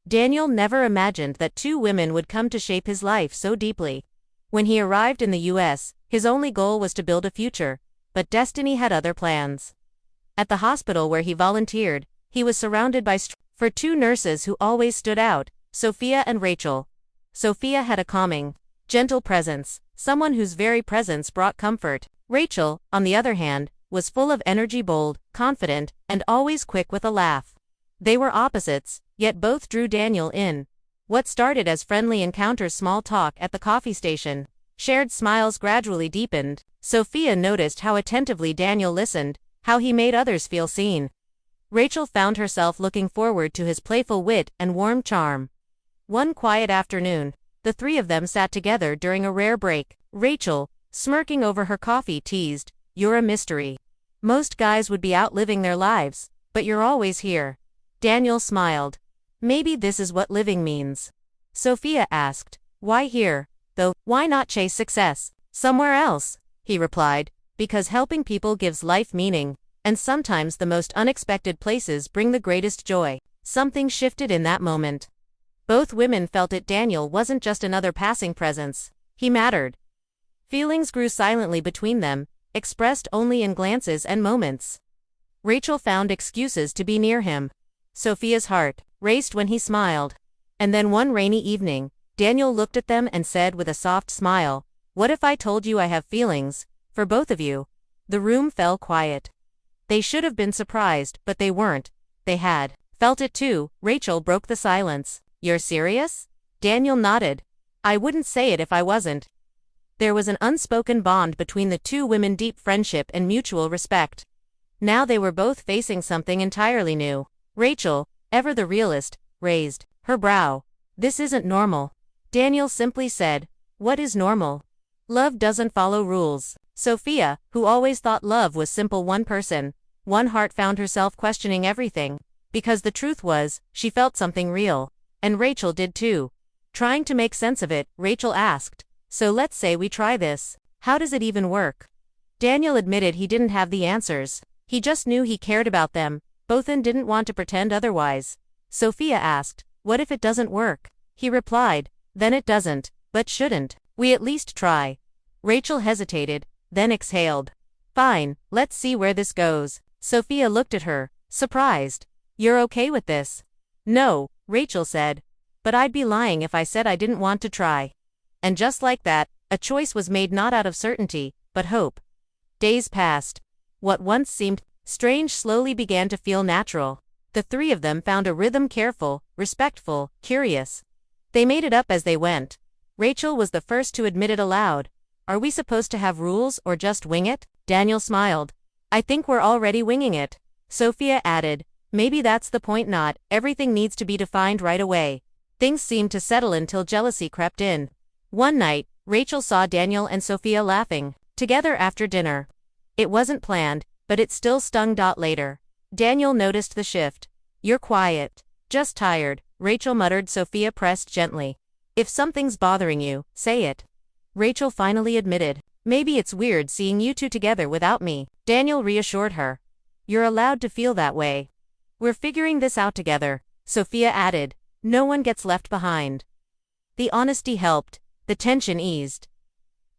Daniel never imagined that two women would come to shape his life so deeply. When he arrived in the US, his only goal was to build a future, but destiny had other plans. At the hospital where he volunteered, he was surrounded by for two nurses who always stood out, Sophia and Rachel. Sophia had a calming, gentle presence, someone whose very presence brought comfort. Rachel, on the other hand, was full of energy, bold, confident, and always quick with a laugh. They were opposites, yet both drew Daniel in. What started as friendly encounters, small talk at the coffee station, shared smiles gradually deepened. Sophia noticed how attentively Daniel listened, how he made others feel seen. Rachel found herself looking forward to his playful wit and warm charm. One quiet afternoon, the three of them sat together during a rare break. Rachel, smirking over her coffee, teased, "You're a mystery. Most guys would be out living their lives, but you're always here." Daniel smiled. "Maybe this is what living means." Sophia asked, "Why here, though? Why not chase success somewhere else?" He replied, "Because helping people gives life meaning, and sometimes the most unexpected places bring the greatest joy." Something shifted in that moment. Both women felt it. Daniel wasn't just another passing presence. He mattered. Feelings grew silently between them, expressed only in glances and moments. Rachel found excuses to be near him. Sophia's heart raced when he smiled. And then one rainy evening, Daniel looked at them and said with a soft smile, "What if I told you I have feelings for both of you?" The room fell quiet. They should have been surprised, but they weren't. They had felt it too. Rachel broke the silence. "You're serious?" Daniel nodded. "I wouldn't say it if I wasn't." There was an unspoken bond between the two women, deep friendship and mutual respect. Now they were both facing something entirely new. Rachel, ever the realist, raised her brow. "This isn't normal." Daniel simply said, "What is normal?" "Love doesn't follow rules." Sophia, who always thought love was simple, one person, one heart, found herself questioning everything. Because the truth was, she felt something real. And Rachel did too. Trying to make sense of it, Rachel asked, "So let's say we try this. How does it even work?" Daniel admitted he didn't have the answers. He just knew he cared about them, both, and didn't want to pretend otherwise. Sophia asked, "What if it doesn't work?" He replied, "Then it doesn't, but shouldn't we at least try?" Rachel hesitated, then exhaled. "Fine, let's see where this goes." Sophia looked at her, surprised. "You're okay with this?" "No," Rachel said. "But I'd be lying if I said I didn't want to try." And just like that, a choice was made, not out of certainty, but hope. Days passed. What once seemed strange slowly began to feel natural. The three of them found a rhythm, careful, respectful, curious. They made it up as they went. Rachel was the first to admit it aloud. "Are we supposed to have rules or just wing it?" Daniel smiled. "I think we're already winging it." Sophia added, "Maybe that's the point, not everything needs to be defined right away." Things seemed to settle until jealousy crept in. One night, Rachel saw Daniel and Sophia laughing together after dinner. It wasn't planned, but it still stung. Later, Daniel noticed the shift. "You're quiet." "Just tired," Rachel muttered. Sophia pressed gently. "If something's bothering you, say it." Rachel finally admitted, "Maybe it's weird seeing you two together without me." Daniel reassured her. "You're allowed to feel that way. We're figuring this out together." Sophia added, "No one gets left behind." The honesty helped. The tension eased.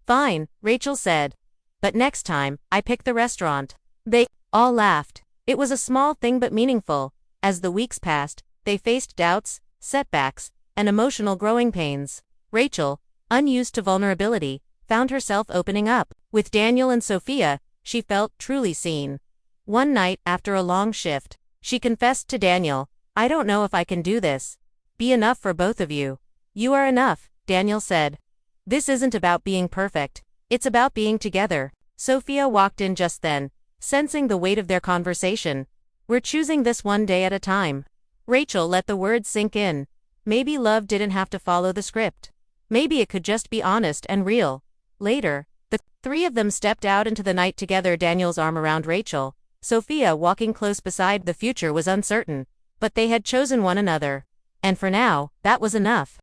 "Fine," Rachel said. "But next time, I pick the restaurant." They all laughed. It was a small thing but meaningful. As the weeks passed, they faced doubts, setbacks, and emotional growing pains. Rachel, unused to vulnerability, found herself opening up. With Daniel and Sophia, she felt truly seen. One night, after a long shift, she confessed to Daniel, "I don't know if I can do this. Be enough for both of you." "You are enough," Daniel said. "This isn't about being perfect. It's about being together." Sophia walked in just then, sensing the weight of their conversation. "We're choosing this one day at a time." Rachel let the words sink in. Maybe love didn't have to follow the script. Maybe it could just be honest and real. Later, the three of them stepped out into the night together, Daniel's arm around Rachel, Sophia walking close beside. The future was uncertain, but they had chosen one another. And for now, that was enough.